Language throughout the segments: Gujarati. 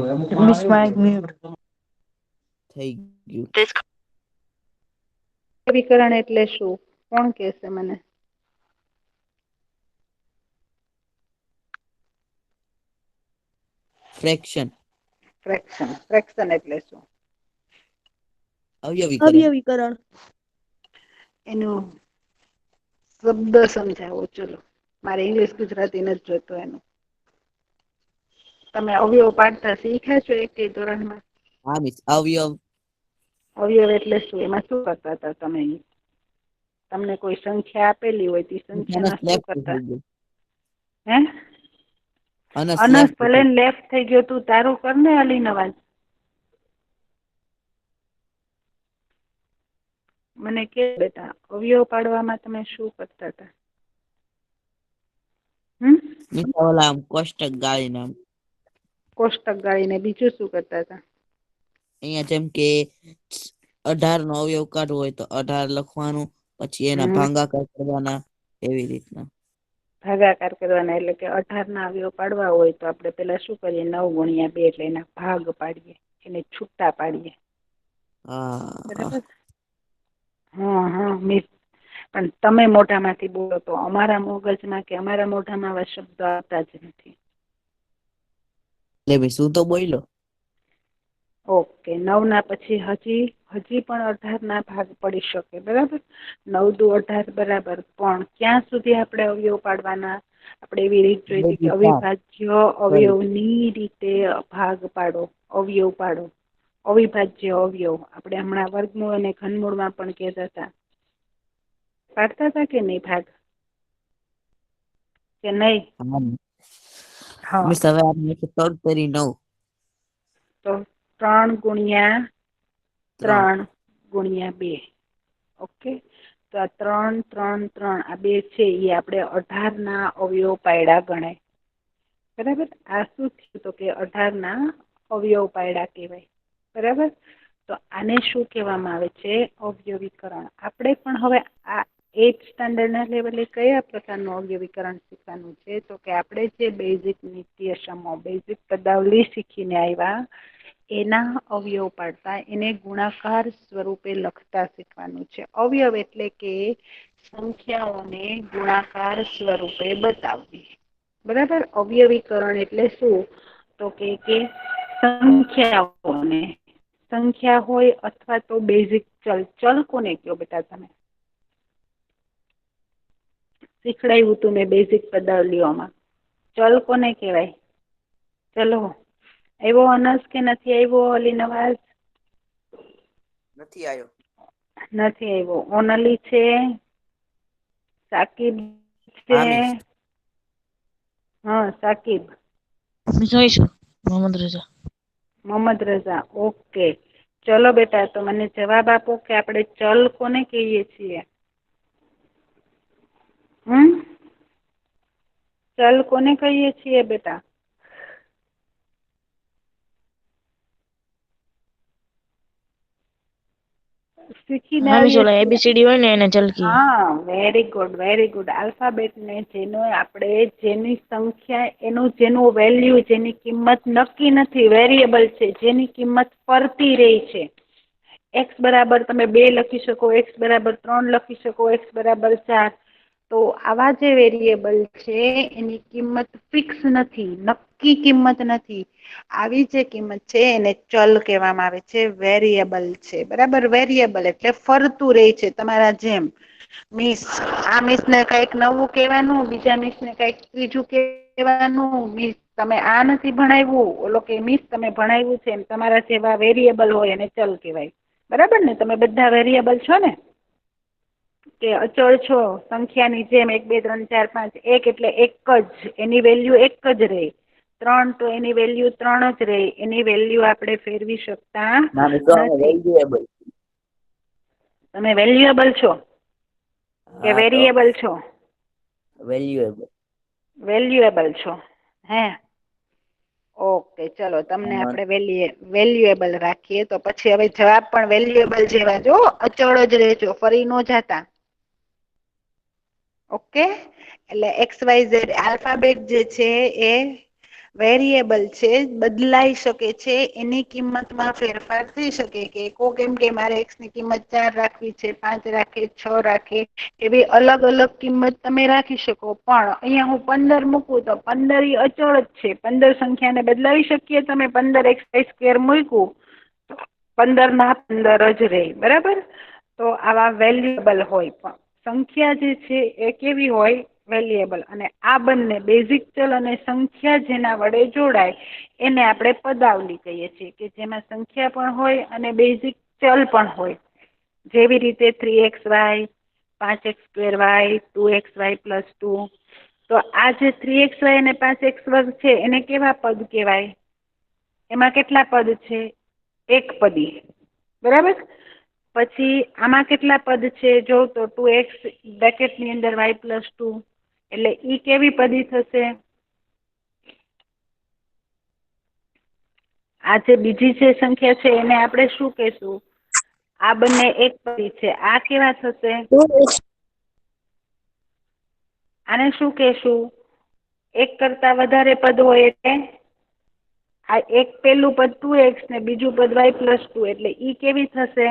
મિનિટ થઈ ગયું. વિકરણ એટલે શું? કોણ કેશે મને? ફ્રેક્શન. ફ્રેક્શન એટલે શું? અવયવીકરણ. અવયવીકરણ. એનું શબ્દ સમજાવો ચલો. મારે ઇંગ્લિશ ગુજરાતી નથી જોતો એનું. તમે અવયવ પાડતા શીખ્યા છો એક ધોરણમાં? હા મિસ અવયવ. અવયવ એટલે શું? એમાં શું કરતા હતા તમે? તમને કોઈ સંખ્યા આપેલી હોય તો સંખ્યામાં શું લેફ્ટ કરતા? થઈ ગયું. હે અનસ લેફ્ટ ભલે થઈ લેફ્ટ થઈ ગયો તું તારું કરને અલી નવાજ. મને કે બેટા અવયવ પાડવામાં તમે શું કરતા હતા? ઓલા કોષ્ટક ગાળીને આમ. કોષ્ટક ગાળીને બીજું શું કરતા હતા? અહિયાં જેમ કે 18 નો અવયવ કાઢવો હોય તો 18 લખવાનું. પછી એના હમ ભાગાકાર કરવાના એવી રીતના. ભાગાકાર કરવાના એટલે કે 18 ના અવયવ પાડવા હોય તો આપડે પેલા શું કરીએ 9 × 2 એટલે એના ભાગ પાડીએ એને છૂટા પાડીએ. હા. બરાબર. હા મિસ. પણ તમે મોઢામાંથી બોલો તો અમારા મગજમાં કે અમારા મોઢામાં આવા શબ્દો આવતા જ નથી. એટલે ભાઈ શું તો બોયલો. ઓકે 9 ના પછી હજી પણ 18 ના ભાગ પડી શકે બરાબર. 9 દુ 18 બરાબર પણ ક્યાં સુધી આપણે અવયવ પાડવાના? આપણે એવી રીત જોઈ હતી કે અવિભાજ્ય સોરી અવયવની રીતે ભાગ પાડો. અવયવ પાડો. અવિભાજ્ય અવયવ આપણે હમણાં વર્ગમૂળ અને ઘનમૂળમાં પણ કહેતા હતા. પાડતા હતા કે નહીં ભાગ? કે નહીં? હા મિસ હવે આપણે 13 9. તો 3 × 3 × 2 ઓકે. તો આ 3 3 3 આ બે છે એ આપણે 18 ના અવયવ પાયડા ગણાય. બરાબર. આ શું થયું તો કે 18 ના અવયવ પાયડા કહેવાય. બરાબર. તો આને શું કહેવામાં આવે છે? અવયવીકરણ. આપણે પણ હવે આ 8th સ્ટાન્ડર્ડ ના લેવલે કયા પ્રકારનું અવયવીકરણ શીખવાનું છે? તો કે આપણે જે બેઝિક નીત્યસમો બેઝિક પદાવલી શીખીને આવ્યા એના અવયવ પાડતા એને ગુણાકાર સ્વરૂપે લખતા શીખવાનું છે. અવયવ એટલે કે સંખ્યાઓને ગુણાકાર સ્વરૂપે બતાવવી. બરાબર. અવયવીકરણ એટલે શું? તો કે સંખ્યાઓને સંખ્યા હોય અથવા તો બેઝિક ચલ કોને કયો બેટા તમે? શીખડાયું તું મેં બેઝિક પદાવલીઓમાં. ચલ કોને કહેવાય? ચલો આવ્યો અનસ કે નથી આવ્યો અલી નવાઝ? નથી આવ્યો. નથી આવ્યો. ઓનલી છે? સાકીબ છે? હા મિસ હા સાકીબ. જોઈશું મોહમ્મદ રજા. મોહમ્મદ રઝા ઓકે. ચલો બેટા તો મને જવાબ આપો કે આપણે ચલ કોને કહીએ છીએ? ચલ કોને કહીએ છીએ બેટા? શીખીને હા મિસ આવીએ ઓલા છીએ. એબીસીડી હોય ને એને ચલકી. હા વેરી ગુડ. આલ્ફાબેટને જેની સંખ્યા જેનું વેલ્યુ જેની કિંમત નક્કી નથી વેરિયેબલ છે જેની કિંમત ફરતી રહી છે. એક્સ બરાબર તમે 2 લખી શકો, એક્સ બરાબર 3 લખી શકો, એક્સ બરાબર 4. તો આવા જે વેરિયેબલ છે એની કિંમત ફિક્સ નથી, નક્કી કિંમત નથી. આવી જે કિંમત છે એને ચલ કહેવામાં આવે છે, વેરિયેબલ છે. બરાબર. વેરિયેબલ એટલે ફરતું રે છે તમારા જેમ. મિસ આ મિસ ને કઈક નવું કેવાનું, બીજા મિસ ને કઈક ત્રીજું કેવાનું. મિસ તમે આ નથી ભણાવ્યું, ઓલો કે મિસ તમે ભણાવ્યું છે એમ તમારા જેવા વેરિયેબલ હોય એને ચલ કહેવાય. બરાબર ને. તમે બધા વેરિયેબલ છો ને? કે અચળ છો સંખ્યાની જેમ 1 2 3 4 5 1 એટલે એક જ એની વેલ્યુ એક જ રહે. 3 તો એની વેલ્યુ 3 જ રહે. એની વેલ્યુ આપણે ફેરવી શકતા ના મિસ નથી. વેલ્યુએબલ. તમે વેલ્યુએબલ છો કે હા તો વેરિયેબલ છો? વેલ્યુએબલ. વેલ્યુએબલ છો હે. ઓકે ચલો તમને આપણે વેલ્યુએબલ રાખીએ તો પછી હવે જવાબ પણ વેલ્યુએબલ જેવા જો અચળ જ રેજો ફરી ન જાતા. ઓકે એટલે એક્સ વાય ઝેડ આલ્ફાબેટ જે છે એ વેરિયેબલ છે, બદલાઈ શકે છે, એની કિંમતમાં ફેરફાર થઈ શકે કે કોક એમ કે મારે x ની કિંમત 4 રાખવી છે, 5 રાખે, 6 રાખે, એવી અલગ અલગ કિંમત તમે રાખી શકો. પણ અહીંયા હું 15 મૂકું તો 15 ઈ અચળ જ છે. 15 સંખ્યાને બદલાવી શકીએ તમે 15x² મૂક્યું 15 ના 15 જ રહે. બરાબર, તો આવા વેલ્યુએબલ હોય. પણ સંખ્યા જે છે એ કેવી હોય? વેલ્યુએબલ. અને આ બંને બેઝિક ચલ અને સંખ્યા જેના વડે જોડાય એને આપણે પદાવલી કહીએ છીએ, કે જેમાં સંખ્યા પણ હોય અને બેઝિક ચલ પણ હોય. જેવી રીતે 3xy, 5x²y, 2xy + 2. તો આ જે 3xy અને 5x² છે એને કેવા પદ કહેવાય? એમાં કેટલા પદ છે? એક પદી. બરાબર. પછી આમાં કેટલા પદ છે? જો તો 2x બ્રેકેટની અંદર y + 2, એટલે ઈ કેવી પદી થશે? આ જે બીજી જે સંખ્યા છે એને આપણે શું કહેશું? આ બંને એક પદી છે. આ કેવા થશે? આને શું કહેશું? એક કરતા વધારે પદ હોય એટલે આ એક પેલું પદ 2x ને બીજું પદ y + 2, એટલે ઈ કેવી થશે?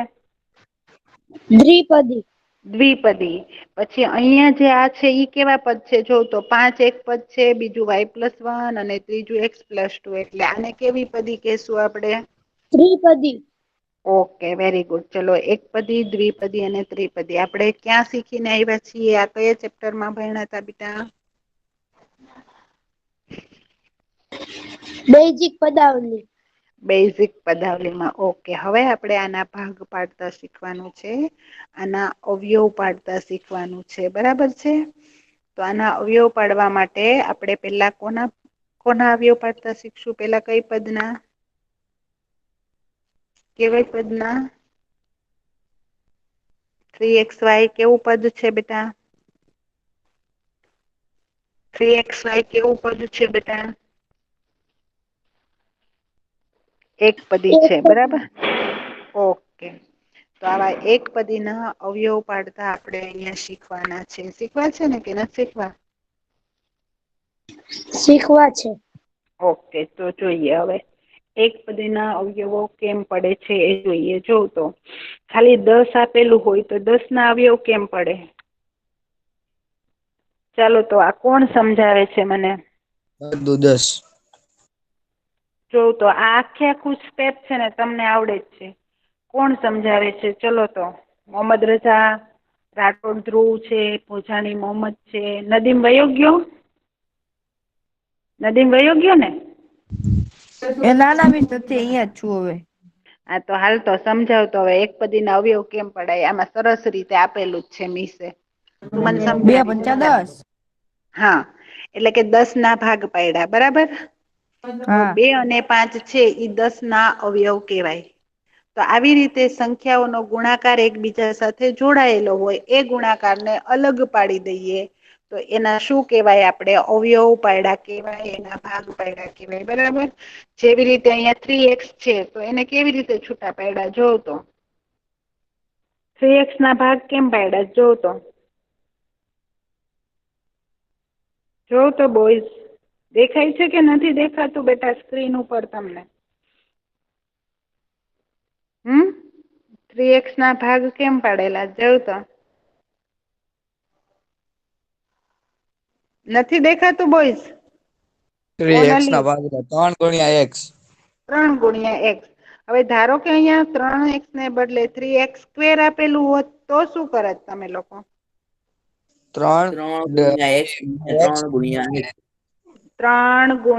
દ્વિપદી. દ્વિપદી. પછી અહીંયા જે આ છે ઈ કેવા પદ છે? જો તો 5 એક પદ છે, બીજું y + 1 અને ત્રીજું x + 2, એટલે આને કેવી પદી કહેશું આપણે? ત્રિપદી. Okay, very good. ચલો, એક પદી, દ્વિપદી અને ત્રિપદી આપણે ક્યાં શીખીને આવ્યા છીએ? આ કયા ચેપ્ટરમાં ભણ્યા હતા બેટા? બેઝિક પદાવલી. બેઝિક પદાવલીમાં. ઓકે, હવે આપણે આના ભાગ પાડતા શીખવાનું છે, આના અવયવ પાડતા શીખવાનું છે. બરાબર છે? તો આના અવયવ પાડવા માટે આપણે પેલા કોના અવયવ પાડતા શીખશું? પેલા કઈ પદના? કેવાય પદના? 3xy કેવું પદ છે બેટા? 3xy કેવું પદ છે બેટા? એક પદી છે. બરાબર. ઓકે, તો આવા એક પદીના અવયવ પાડતા આપણે અહીંયા શીખવાના છે. શીખવા છે ને કે નથી શીખવા? શીખવા છે. ઓકે, તો જોઈએ હવે એક પદીના અવયવો કેમ પડે છે એ જોઈએ. જો તો ખાલી 10 આપેલું હોય તો 10 ના અવયવ કેમ પડે? ચાલો, તો આ કોણ સમજાવે છે મને? 10. જો તો આ આખું સ્ટેપ છે ને તમને આવડે જ છે. કોણ સમજાવે છે? ચલો તો મોહમ્મદ રઝા, રાઠોડ ધ્રુવ છે, ભોજાણી મોહમ્મદ છે, નદીમ વયો ગયો? નદીમ વયો ગયો ને? એ નાના મિસ નથી, અહીંયા જ છું હવે. હા, તો હાલ તો સમજાવતો. હવે એક પદીના અવયવ કેમ પડાય? આમાં સરસ રીતે આપેલું જ છે મિસે. તું મને 2 સમજાવી દે. 5 10. હા, એટલે કે 10 ના ભાગ પાડ્યા. બરાબર. તો હા 2 અને 5 છે એ 10 ના અવયવ કહેવાય. તો આવી રીતે સંખ્યાઓનો ગુણાકાર એકબીજા સાથે જોડાયેલો હોય એ ગુણાકારને અલગ પાડી દઈએ તો એના શું કહેવાય? આપણે અવયવ પાડ્યા કહેવાય, એના ભાગ પાડ્યા કહેવાય. બરાબર. જેવી રીતે અહીંયા 3x છે તો એને કેવી રીતે છૂટા પાડ્યા? જો તો 3x ના ભાગ કેમ પાડ્યા? જો તો બોયઝ, દેખાય છે કે નથી દેખાતું બેટા સ્ક્રીન ઉપર તમને? 3x ના ભાગ કેમ પાડેલા? જોવ તો નથી દેખાતું બોયઝ? 3x ના ભાગમાં 3 × x. 3 × x. હવે ધારો કે અહીંયા 3x ને બદલે 3x² આપેલું હોત તો શું કરત તમે લોકો? 3 3 × x ને 3 × x. 3 ×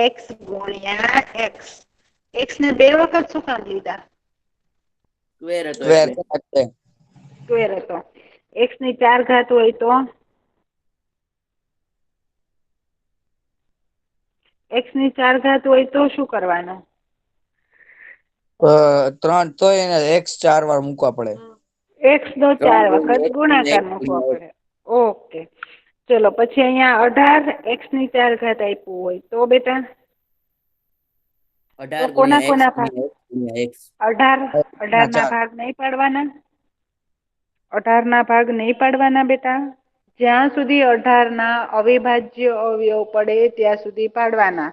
x × x. x ને 2 વખત શું કામ લીધા? સ્ક્વેર હતો સ્ક્વેર એટલે. સ્ક્વેર હતો. x ની 4 ઘાત હોય તો? x ની 4 ઘાત હોય તો શું કરવાનું? 3 તો એને x 4 વાર મૂકવા પડે. x નો 4 વખત x ને ગુણાકાર x મૂકવો ગુણ્યા x. પડે. ઓકે, ચલો. પછી અહીંયા 18 x ની 4 ઘાત આપ્યું હોય તો બેટા? તો 18 કોના × x કોના ભાગ? × x × x. 18 ના ભાગ નહીં પાડવાના? 18 ના ભાગ નહીં પાડવાના બેટા? જ્યાં સુધી 18ના અવિભાજ્ય અવયવ પડે ત્યાં સુધી પાડવાના.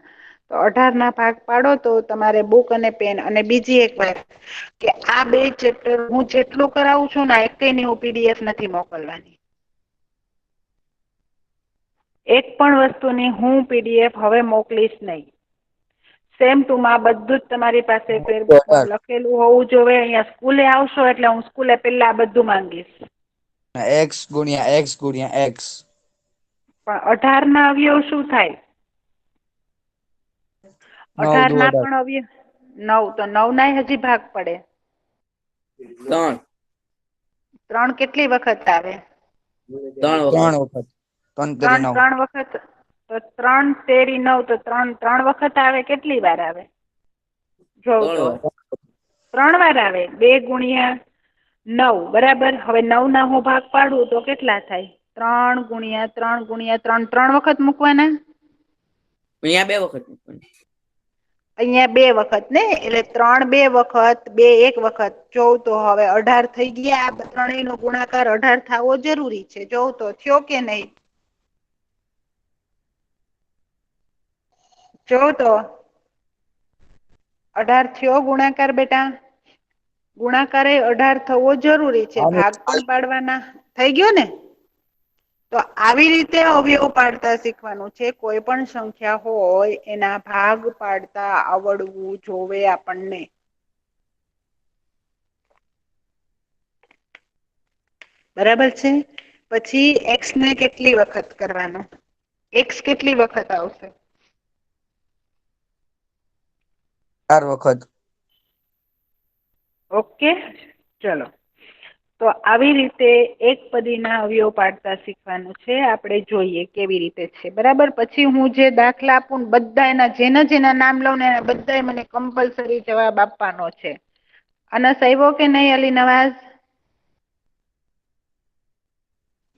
તો 18ના ભાગ પાડો તો તમારે બુક અને પેન. અને બીજી એક વાત કે આ 2 ચેપ્ટર હું જેટલું કરાવું છું ને એકેયની હું PDF નથી મોકલવાની. એક પણ વસ્તુની હું PDF હવે મોકલીશ નહીં. સેમ ટુમાં બધું જ તમારી પાસે ફેરબુકમાં લખેલું હોવું જોઈએ. અહીંયા સ્કૂલે આવશો એટલે હું સ્કૂલે પહેલા આ બધું માંગીશ. x ગુણ્યા x ગુણ્યા x. પણ 18ના અવયવ શું થાય? 9 દુ 18ના 18. પણ અવયવ 9 તો 9નાય હજી ભાગ પડે. 3 3 કેટલી વખત આવે? 3 3 વખત. વખત. 3 તેરી 9. 3 વખત. તો 3 તેરી 9 તો 3 વખત આવે. કેટલી વાર આવે? જોઉં 3 તો વાર. 3 વાર આવે. 2 ગુણ્યા 9 બરાબર. હવે 9ના હું ભાગ પાડું તો કેટલા થાય? 3 ગુણ્યા 3 ગુણ્યા 3 3 વખત મૂકવાના. અહીંયા 2 વખત મૂકવાની. અહીંયા 2 વખત ને, એટલે 3 2 વખત, 2 1 વખત. જોઉં તો હવે 18 થઈ ગયા. આ ત્રણેયનો ગુણાકાર 18 થવો જરૂરી છે. જોઉં તો થયો કે નહીં? જોઉં તો 18 થયો ગુણાકાર બેટા? ગુણાકારે 18 થવો જરૂરી છે. ભાગ પણ પાડવાના. થઈ ગયો ને? તો આવી રીતે અવયવ પાડતા શીખવાનું છે. કોઈ પણ સંખ્યા હોય એના ભાગ પાડતા આવડવું જોવે આપણને. બરાબર છે? પછી x ને કેટલી વખત કરવાનો? x કેટલી વખત આવશે? 4 વખત. ઓકે, ચલો. તો આવી રીતે એક પદીના અવયવ પાડતા શીખવાનું છે. આપણે જોઈએ કેવી રીતે છે. બરાબર. પછી હું જે દાખલા આપું બધા એના જેના નામ લઉં ને એના બધાય મને કમ્પલસરી જવાબ આપવાનો છે. અનસ આવ્યો કે નહીં અલી નવાઝ?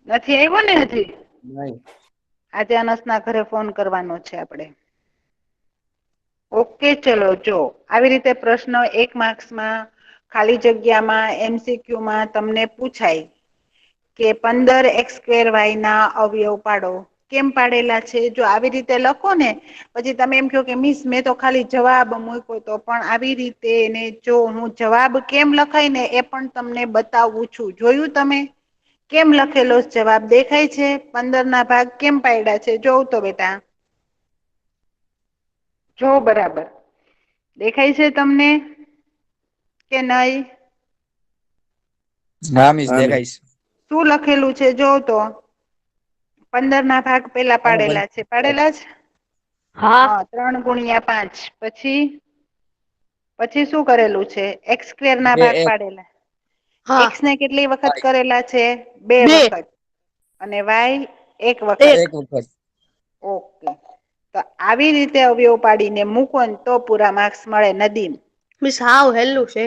નથી આવ્યો ને હજી? નહીં. આજે અનસના ઘરે ફોન કરવાનો છે આપણે. ઓકે, ચલો. જો આવી રીતે પ્રશ્ન 1 માર્ક્સમાં ખાલી જગ્યામાં MCQમાં તમને પૂછાય કે 15x2y ના અવયવ પાડો. કેમ પાડેલા છે? જો આવી રીતે લખો ને પછી તમે એમ કહો કે મિસ મેં તો ખાલી જવાબ મૂક્યો તો. પણ આવી રીતે એને જો હું જવાબ કેમ લખાય ને એ પણ તમને બતાવું છું. જોયું તમે? કેમ લખેલો જવાબ દેખાય છે? 15ના ભાગ કેમ પાડ્યા છે? જોઉં તો બેટા. જો બરાબર દેખાય છે તમને કે નહીં? હા મિસ હા, મિસ. દેખાઈશ. શું લખેલું છે? જો તો 15ના ભાગ પેલા પાડેલા છે. પાડેલા છે? હા. 3 ગુણ્યા 5. પછી શું કરેલું છે? x² ના 2 ભાગ 1. પાડેલા. હા. x ને કેટલી વખત કરેલા છે? 2 બે. વખત. અને y 1 વખત. 1 વખત. ઓકે. તો આવી રીતે અવયવ પાડીને મૂકો ને તો પૂરા માર્ક્સ મળે. નદીમ. મિસ હાવ હેલું છે.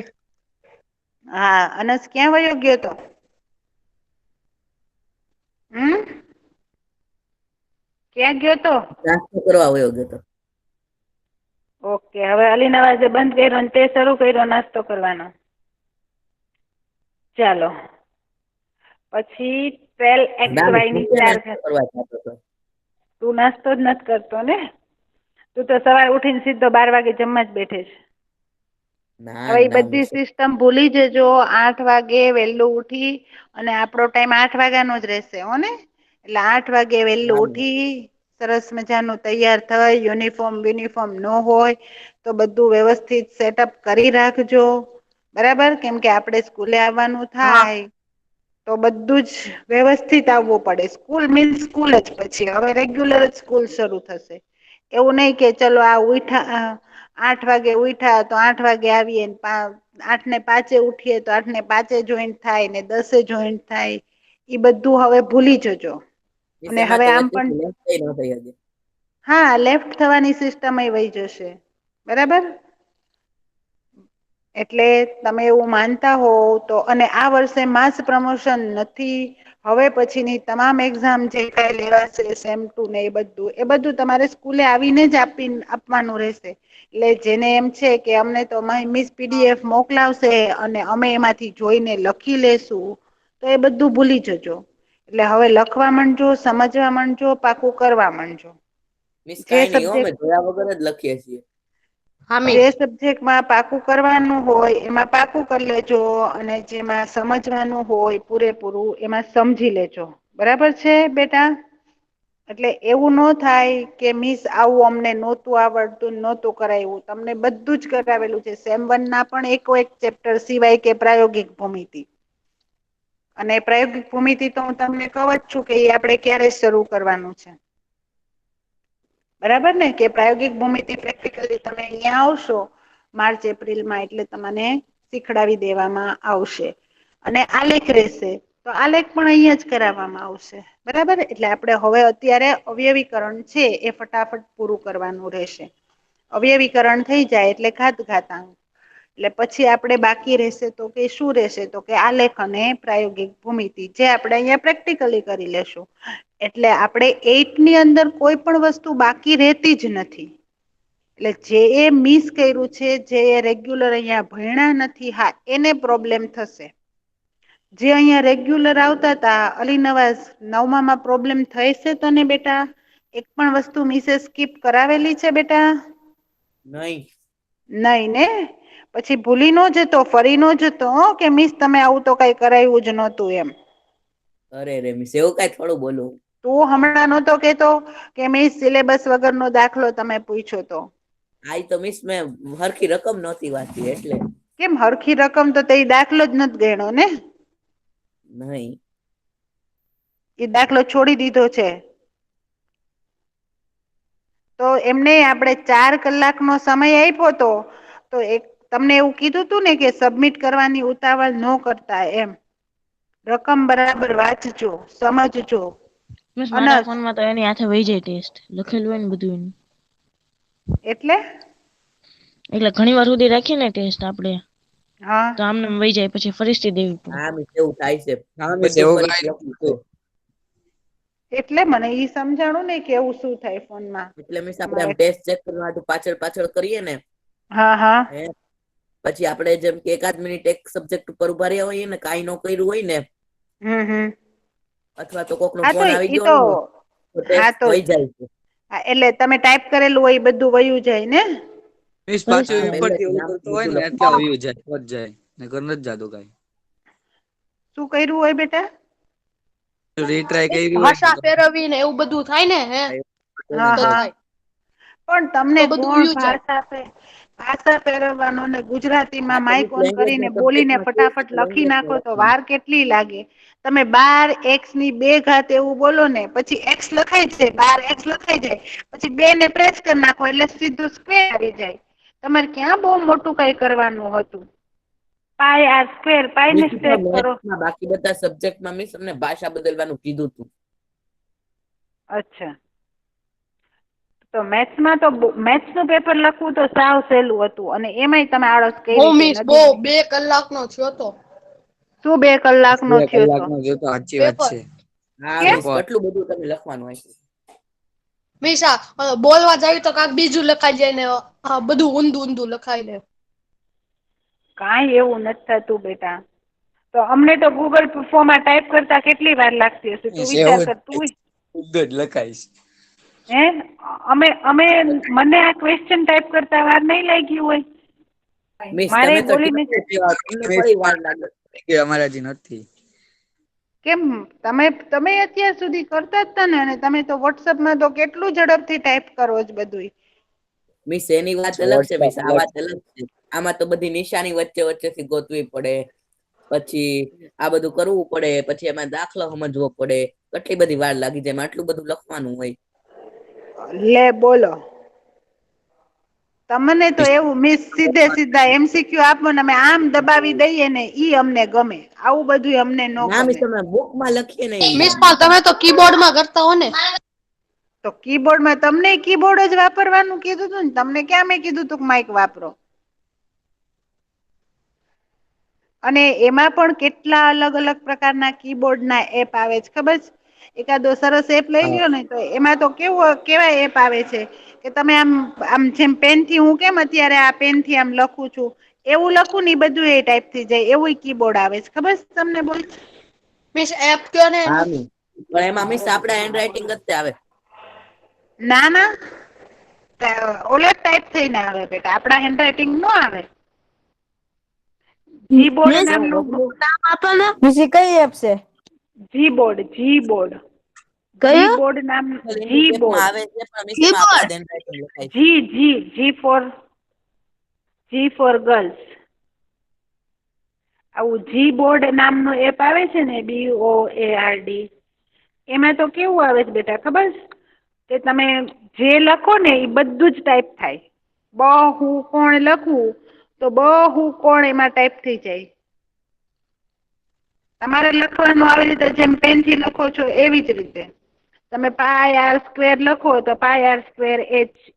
હા. અનસ ક્યાં વયો ગયો તો? ક્યાં ગયો તો? નાસ્તો કરવા આવ્યો ગયો. ઓકે. હવે અલી નવાઝે બંધ કર્યો ને તે શરૂ કર્યો નાસ્તો કરવાનો. ચાલો. પછી 12xy ની 4 ઘાત. કરવા જતો હતો. તું નાસ્તો જ નથી કરતો ને? તું તો સવારે ઉઠીને સીધો 12 વાગે જમવા જ બેઠે છે. ના હવે એ ના બધી મિસ. સિસ્ટમ ભૂલી જજો. 8 વાગે વહેલું ઉઠી અને આપણો ટાઈમ 8 વાગ્યાનો જ રહેશે હો ને? એટલે 8 વાગે વહેલું ના મિસ. ઉઠી સરસ મજાનું તૈયાર થઈ. યુનિફોર્મ ન હોય તો બધું વ્યવસ્થિત સેટઅપ કરી રાખજો. બરાબર. કેમ કે આપણે સ્કૂલે આવવાનું હા. થાય. તો બધું જ વ્યવસ્થિત આવવું પડે. સ્કૂલ મીન્સ સ્કૂલ જ. પછી હવે રેગ્યુલર જ સ્કૂલ શરૂ થશે. એવું નહીં કે ચલો આ ઉઠા 8 વાગે ઉઠા તો 8 વાગે આવીએ 8 ને 5 ઉઠીએ તો 8 ને 5 જોઈન્ટ થાય ને 10 જોઈન્ટ થાય. એ બધું હવે ભૂલી જજો. મિસ અને એમાં હવે તો આમ પણ વચ્ચેથી લેફ્ટ ન થઈ હજી. હા લેફ્ટ થવાની સિસ્ટમ એ વહી જશે. બરાબર. એટલે તમે એવું માનતા હોવ તો. અને આ વર્ષે માસ પ્રમોશન નથી. હવે પછીની તમામ એક્ઝામ જે કઈ લેવાશે સેમ 2 ને એ બધું તમારે સ્કૂલે આવીને જ આપવાનું રહેશે. એટલે જેને એમ છે કે અમને તો મિસ PDF મોકલાવશે અને અમે એમાંથી જોઈને લખી લેશું તો એ બધું ભૂલી જજો. એટલે હવે લખવા માંડજો, સમજવા માંડજો, પાકું કરવા માંડજો. મિસ જે કાંઈ નહીં હો, અમે સબ્જેક્ટ જોયા વગર જ લખીએ છીએ. જે સબ્જેક્ટમાં પાકું કરવાનું હોય એમાં પાકું કરી લેજો, અને જેમાં સમજવાનું હોય પૂરેપૂરું એમાં સમજી લેજો. બરાબર છે બેટા? એટલે એવું ન થાય કે મિસ આવું અમને નહોતું આવડતું, નહોતું કરાવ્યું. તમને બધું જ કરાવેલું છે. સેમ 1 ના પણ એક ચેપ્ટર સિવાય કે પ્રાયોગિક ભૂમિતિ. અને પ્રાયોગિક ભૂમિતિ તો હું તમને કહું જ છું કે એ આપણે ક્યારે શરૂ કરવાનું છે. બરાબર ને? કે પ્રાયોગિક ભૂમિતિ પ્રેક્ટિકલી તમે અહીંયા આવશો માર્ચ એપ્રિલમાં, એટલે તમને શીખડાવી દેવામાં આવશે. અને આલેખ રહેશે તો આલેખ પણ અહીંયા જ કરાવવામાં આવશે. બરાબર? એટલે આપણે હવે અત્યારે અવયવીકરણ છે એ ફટાફટ પૂરું કરવાનું રહેશે. અવયવીકરણ થઈ જાય એટલે ઘાતાંક. એટલે પછી આપણે બાકી રહેશે તો કે શું રહેશે? તો કે આલેખ અને પ્રાયોગિક ભૂમિતિ, જે આપણે અહીંયા પ્રેક્ટિકલી કરી લેશું. એટલે આપણે 8 ની અંદર કોઈ પણ વસ્તુ બાકી રહેતી જ નથી. એટલે જે એ મિસ કર્યું છે, જે એ રેગ્યુલર અહીંયા ભણ્યા નથી, હા એને પ્રોબ્લેમ થશે. જે અહીંયા રેગ્યુલર આવતા હતા, અલી નવાઝ 9માં પ્રોબ્લેમ થઈ છે તને બેટા? એક પણ વસ્તુ મિસે સ્કીપ કરાવેલી છે બેટા? નહીં. નહીં ને? પછી ભૂલી ન જતો, ફરી ન જતો કે મિસ તમે આવું તો કઈ કરાવ્યું જ નહોતું એમ. અરે રે મિસ, એવું કાંઈ થોડું બોલું. તું હમણાં નહોતો કહેતો કે મિસ સિલેબસ વગરનો દાખલો તમે પૂછ્યો તો? આઈ તો મિસ મેં હરખી રકમ નહોતી વાંચી એટલે. કેમ હરખી રકમ? તો તે દાખલો જ નથી ગણ્યો ને? નહીં. એ દાખલો છોડી દીધો છે. તો એમને આપણે 4 કલાકનો સમય આપ્યો તો એક તમને એવું કીધું તું ને કે સબમિટ કરવાની ઉતાવળ ન કરતા એમ. રકમ બરાબર વાંચજો, સમજજો. બસ મારા ફોનમાં તો એની હાથે વહી જાય ટેસ્ટ લખેલું હોય ને બધું એનું. એટલે ઘણી વાર સુધી રાખીએ ને ટેસ્ટ આપણે, હા તો આમને વહી જાય, પછી ફરીથી દેવી પડે. હા મિસ, એવું થાય છે. હા મિસ, બધું એવું ફરીથી કાંઈ લખવું છે. એટલે મને ઈ સમજાણું ને કે એવું શું થાય ફોનમાં. એટલે મિસ આપણે આમ ટેસ્ટ ચેક કરવા હાટુ પાછળ કરીએ ને, હા હા પછી આપણે જેમ કે 1 મિનિટ એક સબ્જેક્ટ ઉપર ઉભા રહ્યા હોઈએ ને, કાંઈ ન કર્યું હોય ને, અથવા તો કોકનો હા તો ફોન આવી ઈ ગયો તો હોય ને, તો ટેસ્ટ વહી જાય છે. એટલે તમે ટાઈપ કરેલું હોય એ બધું વયું જાય ને? મિસ હા, પાછું હા, ઉપરથી પહેલેથી એવું નામ કરતો હોય બધું ને લખી એટલે દીધું. વયું જાય, પત જાય. નકર નથી જાતું કાંઈ. શું કર્યું હોય બેટા? રીટ્રાય કર્યું હોય ભાષા ફેરવવી ને એવું બધું થાય ને, હે હા તો હા થાય. પણ તમને તો બધું કોણ વયું જાય. ભાષા ફેરવવાનો ને ગુજરાતીમાં હા, તો માઇક મિસ ઓન કરીને લેંગ્વેજના બોલીને સબ્જેક્ટમાં ફટાફટ લખી લેંગ્વેજમાં નાખો તો લખવાનું. વાર કેટલી લાગે? તમે 12x² એવું બોલો ને, પછી x લખાઈ જાય, 12x લખાઈ જાય, પછી 2 ને પ્રેસ કરી નાખો એટલે સીધું સ્ક્વેર આવી જાય. તમારે ક્યાં બહુ મોટું કઈ કરવાનું હતું? પાઈ ને મિસ સ્ટ્રેટ કરો. મેથ્સમાં બાકી બધા સબ્જેક્ટમાં મિસ અમને ભાષા બદલવાનું કીધું હતું. અચ્છા, તો મેથ્સનું પેપર લખવું તો સાવ સહેલું હતું, અને એમાંય તમે આળસ કરી છે મિસ બહુ નદીની. 2 કલાકનો થયો તો શું 2 કલાકનો 2 થયો તો? કલાકનો જો તો સાચી વાત પેપર. છે. હા કેમ? મિસ, કેટલું બધું તમે લખવાનું હોય છે. મિસ બોલવા જાય તો કાંક બીજું લખાઈ જાય ને, બધું ઊંધું લખાઈ જાય. કાંઈ એવું નથી થતું બેટા. તો અમને તો ગૂગલ ફોર્મમાં ટાઈપ કરતા કેટલી વાર લાગતી હશે? તું મિસ વિચાર એવું કર. તું જ લખાઈશ. હે મને આ ક્વેશ્ચન ટાઈપ કરતા વાર નહીં લાગી હોય? મિસ મારે તમે તો બોલીને ટીચર જેવા, તમને થોડી વાર લાગે. અમારા હજી નથી. કેમ તમે અત્યાર સુધી કરતા જ હતા ને? અને તમે તો વોટ્સઅપમાં તો કેટલું ઝડપથી ટાઈપ કરો છો બધું. મિસ એની વાત અલગ છે, મિસ આ વાત અલગ છે. આમાં તો બધી નિશાની વચ્ચેથી ગોતવી પડે, પછી આ બધું કરવું પડે, પછી એમાં દાખલો સમજવો પડે, કેટલી બધી વાર લાગી જાય. એમાં આટલું બધું લખવાનું હોય. લે બોલો, તમને તો એવું મિસ સીધા MCQ આપો ને અમે આમ દબાવી દઈએ ને, ઈ અમને ગમે. આવું બધું અમને ન ના મિસ, ગમે. તમે બુકમાં લખીએ ને ઈ મિસ ગમે. પણ તમે તો કીબોર્ડમાં કરતા હો ને? તો કીબોર્ડમાં તમને કીબોર્ડ જ વાપરવાનું કીધું હતું ને? તમને ક્યાં મેં કીધું તું માઇક વાપરો? અને એમાં પણ કેટલા અલગ અલગ પ્રકારના કીબોર્ડના એપ આવે છે ખબર છે? એકાદો સરસ એપ લઈ લ્યો ને, તો એમાં તો કેવા એપ આવે છે કે તમે આમ જેમ પેનથી, હું કેમ અત્યારે આ પેનથી આમ લખું છું એવું લખું ને, બધું એ ટાઈપ થઈ જાય. એવું કીબોર્ડ આવે છે ખબર છે તમને? બોલ મિસ એપ કયો ને હા એનું? મિસ, પણ એમાં મિસ આપણે હેન્ડ રાઇટિંગ જ આવે. ના ના ઓલે ટાઈપ થઈને આવે બેટા, આપણા હેન્ડરાઇટિંગ નો આવે. જી બોર્ડ મિસ નામનું નામ આપો ને. બીજી કઈ એપ છે? જી બોર્ડ, જી બોર્ડ, જી કયું? બોર્ડ નામ, જી ઇન્ડિકેટમાં બોર્ડ, આવે છે પણ મિસ એમાં આપણા હેન્ડ રાઇટિંગ લખાય છે. G four girls. આવું જી બોર્ડ નામનું એપ આવે છે ને, BOARD, એમાં તો કેવું આવે છે બેટા ખબર છે? કે તમે જે લખો ને એ બધું જ ટાઈપ થાય. બહુ કોણ લખવું તો બહુ કોણ એમાં ટાઈપ થઈ જાય. તમારે લખવાનું આવી રીતે જેમ પેનથી લખો છો એવી જ રીતે. તમે πr² લખો તો πr²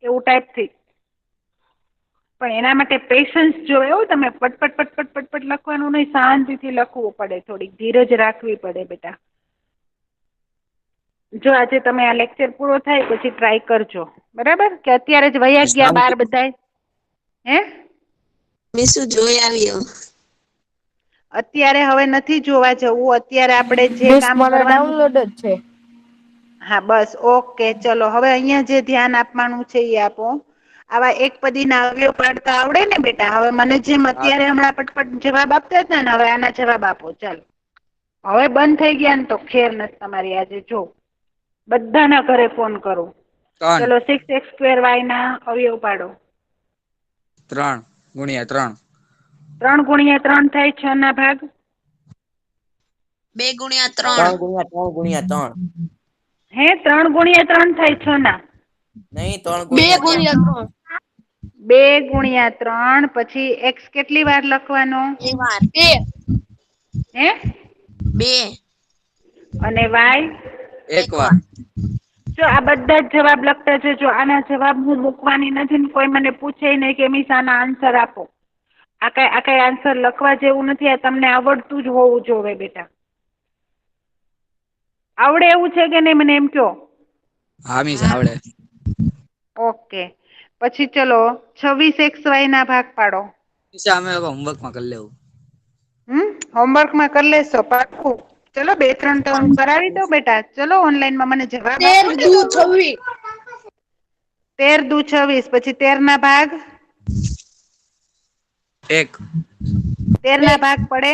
એવું ટાઈપ થઈ. પણ એના માટે પેશન્સ જોઈએ હો, તમે પટપટ પટપટ પટપટ લખવાનું નહીં, શાંતિથી લખવું પડે, થોડીક ધીરજ રાખવી પડે બેટા. જો આજે તમે આ લેક્ચર પૂરો થાય પછી ટ્રાય કરજો, બરાબર? કે અત્યારે જ વયા ગયા બાર બધાય? હે મિસુ જોઈ આવ્યો. અત્યારે હવે નથી જોવા જવું, અત્યારે આપણે જે મિસ કામ મારા કરવાનું. ડાઉનલોડ જ છે. હા બસ ઓકે, ચલો હવે અહીંયા જે ધ્યાન આપવાનું છે એ આપો. આવા એક પદીના અવયવ પાડતા આવડે ને બેટા? હવે મને જેમ અત્યારે હમણાં પટપટ જવાબ આપતા હતા ને, હવે આના જવાબ આપો. ચાલો હવે બંધ થઈ ગયા ને તો ખેર નથી તમારી. આજે જો બધાના ઘરે ફોન કરું. 3 ચલો 6x² ના અવયવ પાડો. 3 ગુણ્યા 3. 3 ગુણ્યા 3 થાય 6 ના ભાગ. 2 ગુણ્યા 3 3. ગુણ્યા 3 ગુણ્યા 3. હે 3 ગુણ્યા 3 થાય 6 ના. નહીં 3 2 ગુણ્યા 3. ગુણ્યા 3. 2 ગુણ્યા 3 પછી x કેટલી વાર લખવાનો? 2 વાર. 2. હે 2. અને y? 1 વાર. જો આ બધા જ જવાબ લખતા જજો. આના જવાબ હું મૂકવાની નથી ને કોઈ મને પૂછે નહીં કે મિસ આના આન્સર આપો. આ કઈ આન્સર લખવા જેવું નથી. આ તમને આવડતું જ હોવું જોઈએ બેટા. આવડે એવું છે કે નહીં મને એમ કહો? હા મિસ આવડે. ઓકે પછી ચલો 26xy ના ભાગ પાડો. મિસ અમે હોમવર્કમાં કરી લેવું. હોમવર્કમાં કરી લેશો પાક્કું? ચલો 2-3 તો હું કરાવી દઉં બેટા. ચલો ઓનલાઈનમાં મને જવાબ આપો 13 ને. દુ 26. 13 દુ 26 પછી 13 ના ભાગ. 1. 13 ના ભાગ પડે?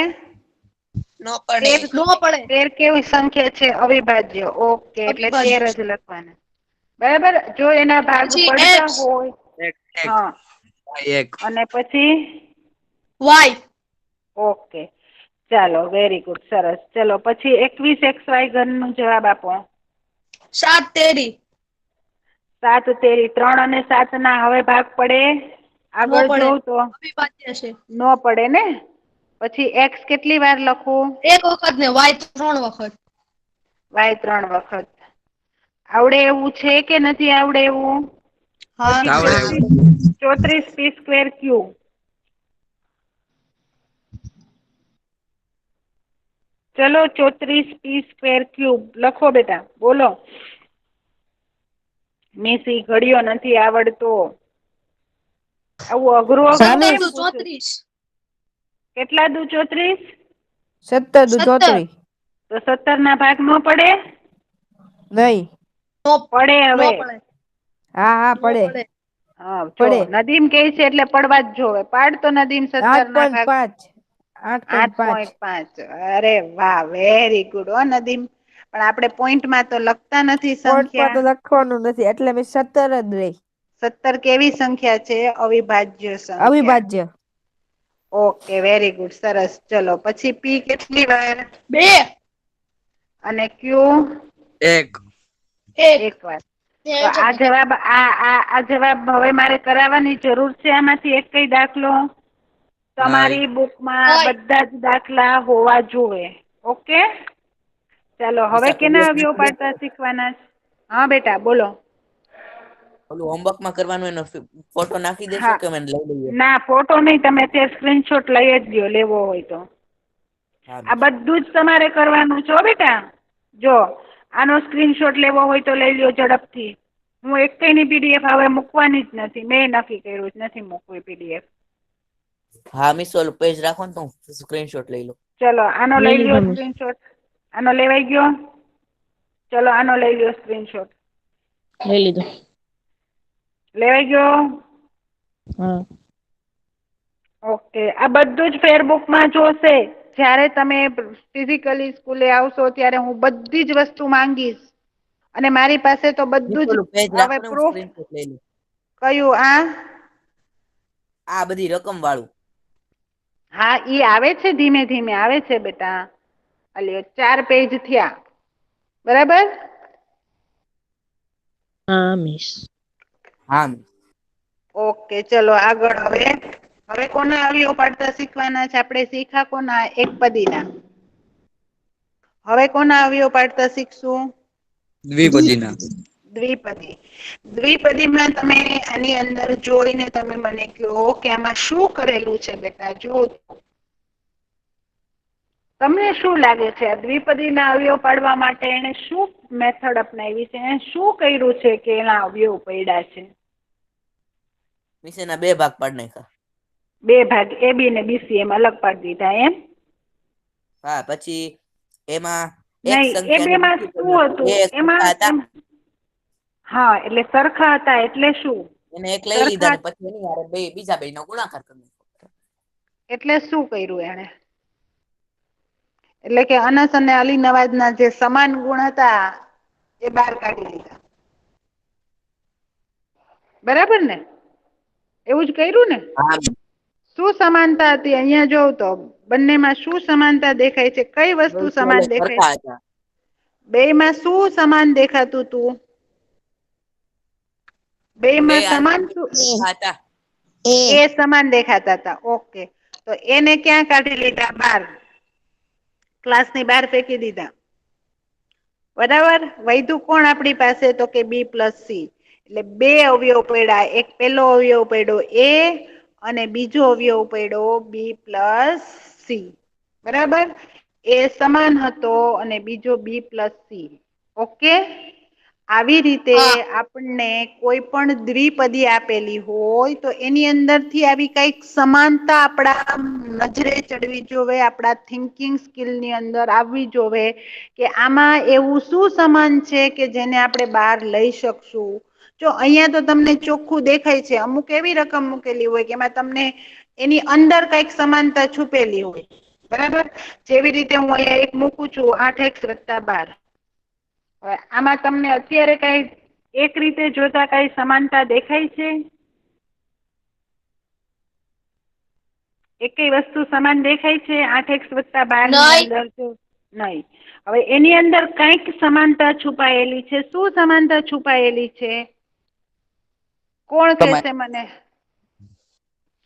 નો પડે. 13 નો પડે. 13 કેવી સંખ્યા છે? અવિભાજ્ય. ઓકે એટલે અવિભાજ્ય. 13 જ લખવાના. બરાબર? જો એના ભાગ પછી પડતા x. હોય 1 હા, 1. અને પછી y. ઓકે ચાલો વેરી ગુડ, સરસ. ચલો પછી 21xy ઘનનો જવાબ આપો. 7 તેરી. 7 તેરી. 3 અને 7 ના હવે ભાગ પડે? નો આગળ પડે. જોઉં તો અવિભાજ્ય છે. નો પડે ને. પછી x કેટલી વાર લખું? 1 વખત ને y 3 વખત. y 3 વખત. આવડે એવું છે કે નથી આવડે એવું? હા. પછી આવડે. 34 p²q. ચલો 34 p² લખો બેટા. બોલો. મિસ ઈ ઘડિયો નથી આવડતો. આવું અઘરું અઘરું 17 કેમ દુ પૂછું? 34. કેટલા દુ 34? 17 દુ 17. 34. તો 17 ના ભાગ નો પડે? નહીં. નો પડે નો હવે. પડે. હા હા નો પડે. પડે. હા જો પડે. નદીમ કહે છે એટલે પડવા જ જોવે. પાડ તો નદીમ 17 ના ભાગ. 8.5. 8.5. 8.5. અરે વાહ વેરી ગુડ હો નદીમ. પણ આપણે પોઈન્ટમાં તો લખતા નથી પોઈન્ટમાં તો સંખ્યા. લખવાનું નથી એટલે મેં 17 જ રહી. 17 કેવી સંખ્યા છે? અવિભાજ્ય સંખ્યા. અવિભાજ્ય. ઓકે વેરી ગુડ, સરસ. ચલો પછી p કેટલી વાર? 2. અને q? 1. 1. 1 વાર. તો આ જવાબ આ જવાબ હવે મારે કરાવવાની જરૂર છે આમાંથી એક કઈ દાખલો? તમારી બુકમાં નહીં. બધા જ દાખલા હોવા જોઈએ. ઓકે ચાલો હવે મિસ કેના PDF અવયવ નાખી પાડતા દેશો? શીખવાના છે? હા બેટા બોલો. ઓલું હોમવર્કમાં કરવાનું એનો ફોટો નાખી દેશો હા કે મને લઈ લઈએ? ના ફોટો નહીં, તમે અત્યારે સ્ક્રીનશોટ લઈ જ લ્યો લેવો હોય તો. હા આ મિસ. બધું જ તમારે કરવાનું છે હો બેટા. જો આનો સ્ક્રીનશોટ લેવો હોય તો લઈ લ્યો ઝડપથી. હું એકની PDF હવે મૂકવાની જ નથી. મેં નક્કી કર્યું જ નથી મૂકવી PDF. હા મિસ ઓલું પેજ રાખો ને તો હું સ્ક્રીનશોટ લઈ લઉં. ચલો આનો લઈ લઈ લ્યો લીધો મિસ. સ્ક્રીનશોટ. આનો લેવાઈ ગયો? ચલો આનો લઈ લ્યો સ્ક્રીનશોટ. લઈ લીધો. લેવાઈ ગયો? હા. ઓકે. આ બધું જ ફેરબુકમાં જોશે. જ્યારે તમે ફિઝિકલી સ્કૂલે આવશો ત્યારે હું બધી જ વસ્તુ માંગીશ અને મારી પાસે તો બધું જ પેલું પેજ હવે રાખો ને, હું પ્રૂફ. સ્ક્રીનશોટ લઈ લઉં. કયું? આ બધી રકમ વાળું. હા, ઈ આવે છે, ધીમે ધીમે આવે છે બેટા. અલ્યો 4 પેજ થયા, બરાબર? હા મિસ. હા. ઓકે, ચલો આગળ. હવે કોના અવયવ પાડતા શીખવાના છે આપણે? શીખા કોના? એકપદીના. હવે કોના અવયવ પાડતા શીખશું? દ્વિપદીના. દ્વિપદી. દ્વિપદીમાં તમે આની અંદર જોઈને તમે મને કહો કે આમાં શું કરેલું છે બેટા? જો તમને શું લાગે છે આ દ્વિપદીના અવયવ પાડવા માટે એને શું મેથડ અપનાવી છે? એને શું કર્યું છે કે એના અવયવ પડ્યા છે? મિસ એના 2 ભાગ પાડી નાખ્યા. 2 ભાગ, એ બી ને બીસી એમ અલગ પાડી દીધા એમ? હા, પછી એમાં એક નહીં, એ સંખ્યાનું બેમાં બીજું શું પદ હતું બે એમાં? સરખા હતા, હા, એટલે સરખા હતા એટલે શું? એને એક લઈ લીધા સરખા ને પછી એની હારે બીજા 2 નો ગુણાકાર કરી નાખ્યો. એટલે શું કર્યું એને? એટલે કે અનસ અને અલી નવાજના જે સમાન ગુણ હતા એ બહાર કાઢી દીધા. બરાબર ને? એવું જ કર્યું ને? હા. શું સમાનતા હતી અહીંયા જોવ તો? બંનેમાં શું સમાનતા દેખાય છે? કઈ વસ્તુ સમાન દેખાય છે? સરખા હતા. બેયમાં શું સમાન દેખાતું તું? બે બેયમાં સમાન શું? સરખા હતા. એ સમાન દેખાતા હતા. ઓકે, તો એને ક્યાં કાઢી લીધા? બહાર. ક્લાસની બહાર ફેંકી દીધા. બરાબર. વૈધું કોણ આપણી પાસે? તો કે B + C. એટલે 2 અવયવ પડ્યા. એક પેલો અવયવ પડ્યો A અને બીજો અવયવ પડ્યો B + C. બરાબર. એ સમાન હતો અને બીજો B + C. ઓકે. આવી રીતે હા આપણને કોઈ પણ દ્વિપદી આપેલી હોય તો એની અંદરથી આવી કઈક સમાનતા આપણા નજરે ચડવી જોવે, આપણા થિંકિંગ સ્કિલની અંદર આવવી જોવે કે આમાં એવું શું સમાન છે કે જેને આપણે બહાર લઈ શકશું. જો અહીંયા તો તમને ચોખ્ખું દેખાય છે. અમુક એવી રકમ મૂકેલી હોય કે એમાં તમને એની અંદર કઈક સમાનતા છુપેલી હોય. બરાબર. જેવી રીતે હું અહીંયા એક મૂકું છું 8x + 12. હવે આમાં તમને અત્યારે કઈ એક રીતે જોતા કઈ સમાનતા દેખાય છે? એકેય વસ્તુ સમાન દેખાય છે 8x + 12 ની નહીં અંદર? નહીં. હવે એની અંદર કઈક સમાનતા છુપાયેલી છે. શું સમાનતા છુપાયેલી છે? કોણ કહેશે મને?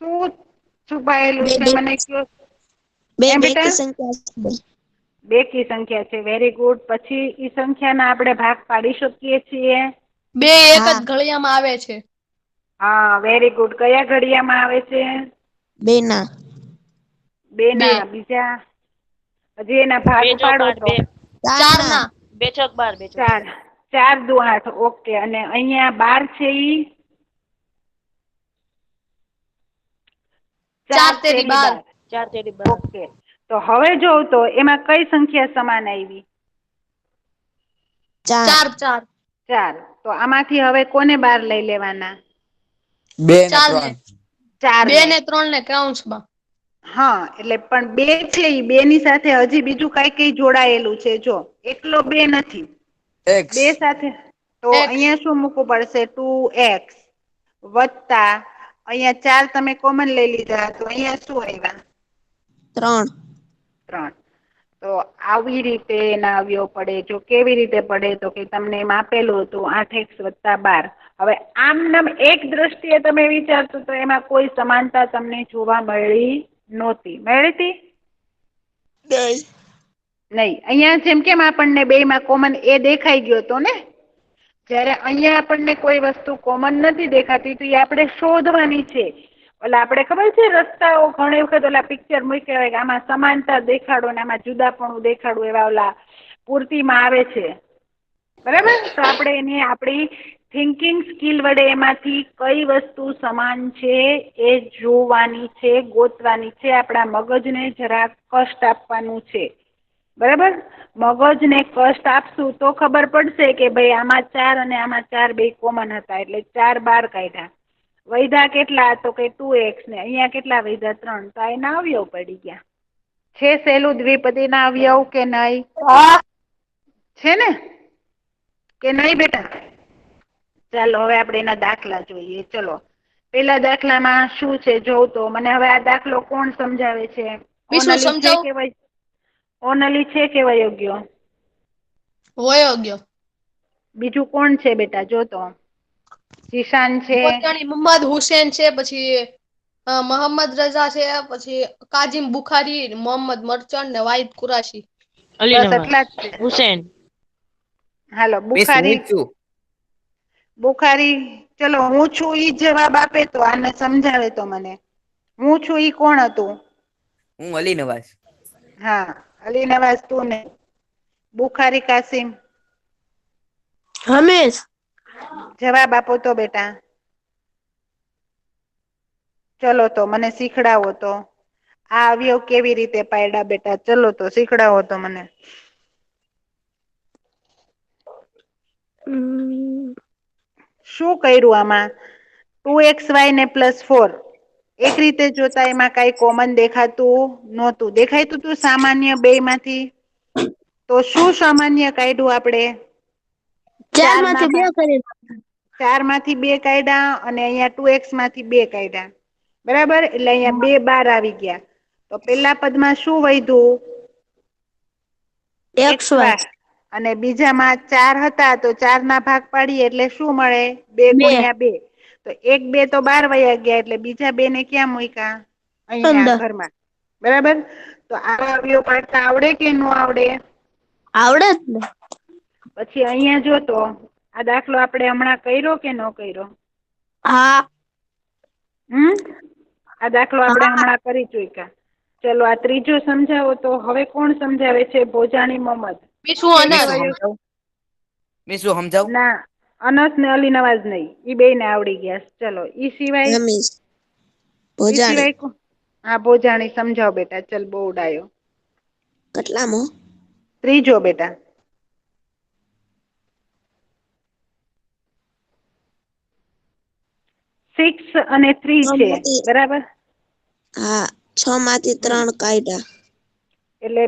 શું છુપાયેલું છે મને કયો? બેટા? બેકી સંખ્યા છે. Very good. પછી ઈ સંખ્યાના આપણે ભાગ પાડી શકીએ છીએ? 2 એક જ ઘડિયામાં આવે છે. હા, વેરી ગુડ. કયા ઘડિયામાં આવે છે? 2 ના. 2 2 ના. બીજા? હજી એના ભાગ 2 ચોક પાડો 8, તો? 4 ના. 2 ચોક 12, 2 ચોક 4. 4 દુ 8. ઓકે. અને અહીંયા 12 છે ઈ? 4 તેરી તેરી 12. 4 તેરી 12. ઓકે. તો હવે જોવ તો એમાં કઈ સંખ્યા સમાન આવી? 4 4. 4. તો આમાંથી હવે કોને બહાર લઈ લેવાના? 2 ને 4 ને. 3. 4 2 ને. ને 3 ને કૌંસમાં. હા, એટલે પણ 2 છે ઈ 2 ની સાથે હજી બીજું કઈ જોડાયેલું છે. જો એકલો 2 નથી. X. 2 સાથે તો x અહીંયા શું મૂકવું પડશે? 2x વત્તા અહીંયા 4 તમે કોમન લઈ લીધા તો અહીંયા શું આવ્યા? 3. 3. તો આવી રીતે એના અવયવ પડે. જો કેવી રીતે પડે તો કે તમને એમ આપેલું હતું 8x + 12. હવે આમ નામ એક દ્રષ્ટિએ તમે વિચારશો તો એમાં કોઈ સમાનતા તમને જોવા મળી નહોતી. મળી હતી? નહીં. અહીંયા જેમ કેમ આપણને બેયમાં કોમન એ દેખાઈ ગયો હતો ને? જ્યારે અહીંયા આપણને કોઈ વસ્તુ કોમન નથી દેખાતી તો એ આપણે શોધવાની છે. ઓલા આપણે ખબર છે રસ્તાઓ ઘણી વખત ઓલા પિક્ચર મૂક્યા હોય કે આમાં સમાનતા દેખાડો ને આમાં જુદાપણું દેખાડો, એવા ઓલા પૂર્તિમાં આવે છે. બરાબર. તો આપણે એની આપણી થિંકિંગ સ્કિલ વડે એમાંથી કઈ વસ્તુ સમાન છે એ જોવાની છે, ગોતવાની છે. આપણા મગજને જરાક કષ્ટ આપવાનું છે. બરાબર? મગજને કષ્ટ આપશું તો ખબર પડશે કે ભાઈ આમાં 4 અને આમાં 4 બે કોમન હતા એટલે 4 બહાર કાઢ્યા. વૈધા કેટલા? તો કે 2x ને અહીંયા કેટલા વૈધા? 3. તો એના અવયવ પડી ગયા. છે સહેલું દ્વિપદીના અવયવ કે નહીં? છે ને કે નહીં બેટા? ચાલો હવે આપણે એના દાખલા જોઈએ. ચલો પેલા દાખલામાં શું છે જોઉં તો મને હવે આ દાખલો કોણ સમજાવે છે? વિશું ઓનલી છે સમજાવ. કે ઓનલી છે કે વયોગ્ય? વયોગ્ય. બીજું કોણ છે બેટા? જો તો જીશાન છે, પોતાની મોહમ્મદ હુસેન છે, પછી મોહમ્મદ રઝા છે, પછી કાજીમ બુખારી, મોહમ્મદ મર્ચન્ટ ને વાહિદ કુરાશી. અલી બસ નવાઝ એટલા જ છે. હુસેન. હાલો મિસ હું બુખારી જ છું. બુખારી. ચલો હું છું ઈ જવાબ આપે તો આને સમજાવે તો મને. હું છું ઈ કોણ હતું? હું અલી નવાઝ. હા અલી નવાઝ તું ને બુખારી કાસિમ. હમેશ. જવાબ આપો તો બેટા. ચલો તો મને શીખડાવો તો. આ અવયવ કેવી રીતે પાયડા બેટા? ચલો તો શીખડાવો તો મને. શું કર્યું આમાં? 2xy ને +4 એક રીતે જોતા એમાં કઈ કોમન દેખાતું નહોતું. દેખાયતું તું સામાન્ય બે માંથી? તો શું સામાન્ય કાઢ્યું આપણે? 4 માંથી 2 કરી. 4 માંથી 2 કાઢ્યા અને અહીંયા 2x માંથી 2 કાઢ્યા. બરાબર? એટલે અહીંયા 2 બહાર આવી ગયા. તો પેલા પદમાં શું વધ્યું? XY xy. અને બીજામાં 4 હતા તો 4 ના ભાગ પાડીએ એટલે શું મળે? 2 2 ગુણ્યા 2. તો 1 2 તો બહાર વયા ગયા એટલે બીજા 2 ને ક્યાં મૂક્યા? અહીંયા અંદર. ઘરમાં. બરાબર? તો આવા અવયવ પાડતા આવડે કે ન આવડે? આવડે જ ને. પછી અહીંયા જો તો આ દાખલો આપણે હમણાં કર્યો કે ન કર્યો? હા. આ દાખલો આપણે હમણાં કરી ચૂક્યા. ચલો આ ત્રીજો સમજાવો તો. હવે કોણ સમજાવે છે? ભોજાણી મોહમ્મદ. વિશું અનસ. મિસ હું સમજાવ. ના અનસ ને અલી નવાઝ નહીં. ઈ બે ને આવડી ગયા. ચલો ઈ સિવાય ઈ સિવાય હા ભોજાણી સમજાવો બેટા. ચલ બહુ ઉડાયો. કેટલામો? ત્રીજો બેટા. 6 અને 3 છે. બરાબર? હા 6 માંથી 3 કાઢ્યા. એટલે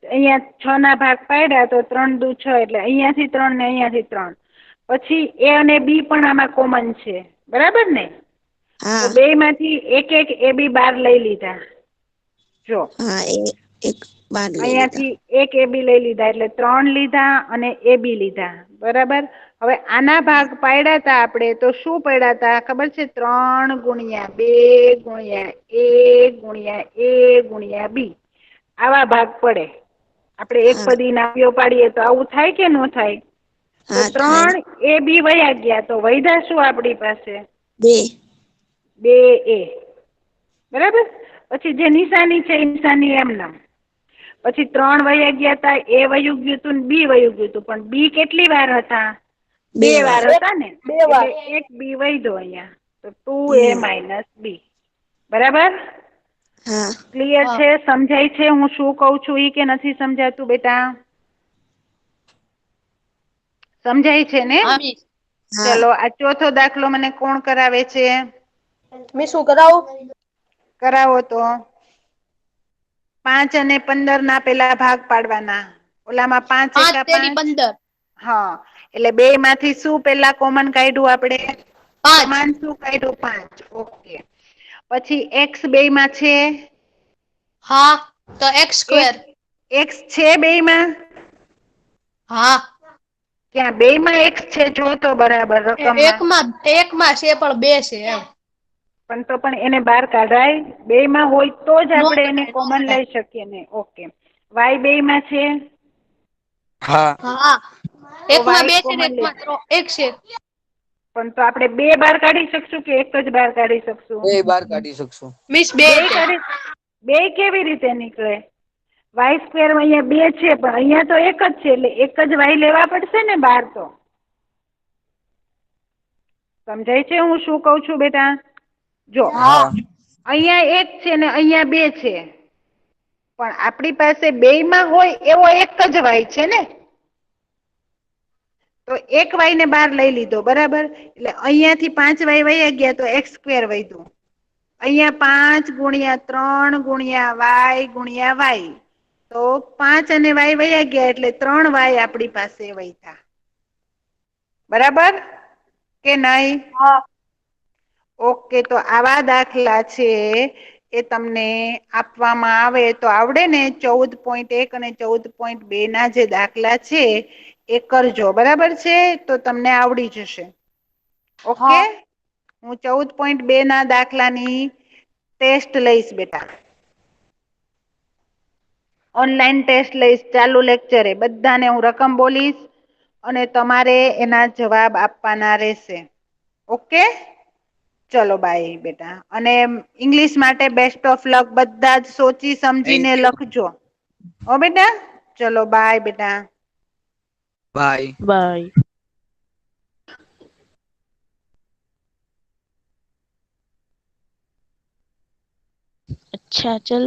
અહીંયા 6 ના ભાગ પાડ્યા તો 3 દુ 6 એટલે અહીંયાથી 3 ને અહીંયાથી 3. પછી એ અને બી પણ આમાં કોમન છે. બરાબર ને? તો બે માંથી એક એક એ બી 12 લઈ લીધા. જો હા એક 12 લઈ લીધા. અહીંયાથી એક એ બી લઈ લીધા એટલે 3 લીધા અને એ બી લીધા. બરાબર? હવે આના ભાગ પાડ્યા હતા આપણે તો શું પડ્યા હતા ખબર છે? 3 ગુણ્યા 2 ગુણ્યા a ગુણ્યા a ગુણ્યા b આવા ભાગ પડે. આપણે એક પદી ના અવયવ પાડીએ તો આવું થાય કે ન થાય? તો 3 એ બી વયા ગયા તો વૈધા શું આપણી પાસે? 2a. બરાબર? પછી જે નિશાની છે એ નિશાની એમ નામ. પછી 3 વયા ગયા તા એ વયું ગયું તું ને બી વયું ગયું તું. પણ બી કેટલી વાર હતા? 2 વાર હતા ને? એટલે એક બી વૈધો અહીંયા. તો 2a - b. બરાબર? ક્લિયર છે? સમજાય છે હું શું કઉ છું ઈ કે નથી સમજાતું બેટા? સમજાય છે ને? ચલો આ ચોથો દાખલો મને કોણ કરાવે છે? મેં શું કરાવું? કરાવો તો. 5 અને 15 ના પેલા ભાગ પાડવાના. ઓલામાં 5 5 એકા તેરી 5. 15. હા એટલે બે માંથી શું પેલા કોમન કાઢ્યું આપણે? 5. સમાન શું કાઢ્યું? 5. ઓકે. પછી x બે માં છે? હા તો x². x છે બે માં? હા ક્યાં બે માં x છે? જો તો બરાબર રકમમાં. એકમાં છે પણ 2 છે એમ. પણ તો પણ એને બહાર કાઢાય? બે માં હોય તો જ નો આપણે એને કઢાય, નો કોમન કઢાય. લઈ શકીએ ને. ઓકે. y બે માં છે? હા. હા એકમાં y 2 છે ને કોમન લઈ. એકમાં 1 છે. પણ તો આપણે બે બહાર કાઢી શકશું કે એક જ બહાર કાઢી શકશું? એ બહાર કાઢી શકશું. મિસ બે 2 કાઢી. બે કેવી રીતે નીકળે? y² અહીંયા 2 છે પણ અહીંયા તો એક જ છે એટલે એક જ y લેવા પડશે ને બહાર તો. સમજાય છે હું શું કઉ છું બેટા? જો હા. અહીંયા 1 છે ને અહીંયા 2 છે પણ આપણી પાસે બેયમાં હોય એવો એક જ વાય છે ને, તો એક વાય ને બહાર લઈ લીધો બરાબર, એટલે અહીંયાથી 5 વાય વયા ગયા તો x² વધ્યું. અહીંયા 5 ગુણ્યા 3 ગુણ્યા વાય ગુણ્યા વાય, તો 5 અને વાય વયા ગયા એટલે 3 વાય આપણી પાસે વધ્યા. બરાબર કે નહીં? ઓકે, તો આવા દાખલા છે એ તમને આપવામાં આવે તો આવડે ને. 14.1 અને 14.2 ના જે દાખલા છે એ કરજો, બરાબર છે? તો તમને આવડી જશે. ઓકે, હું 14.2 ના દાખલાની ટેસ્ટ લઈશ બેટા. ઓનલાઈન ટેસ્ટ લઈશ ચાલુ લેક્ચરે. બધાને હું રકમ બોલીશ અને તમારે એના જવાબ આપવાના રહેશે. ઓકે, ચલો બાય બેટા. અને ઇંગ્લિશ માટે બેસ્ટ ઓફ લક. બધા જ સોચી સમજીને થેન્ક યુ. લખજો હો બેટા. ચલો બાય બેટા. બાય. બાય. अच्छा चल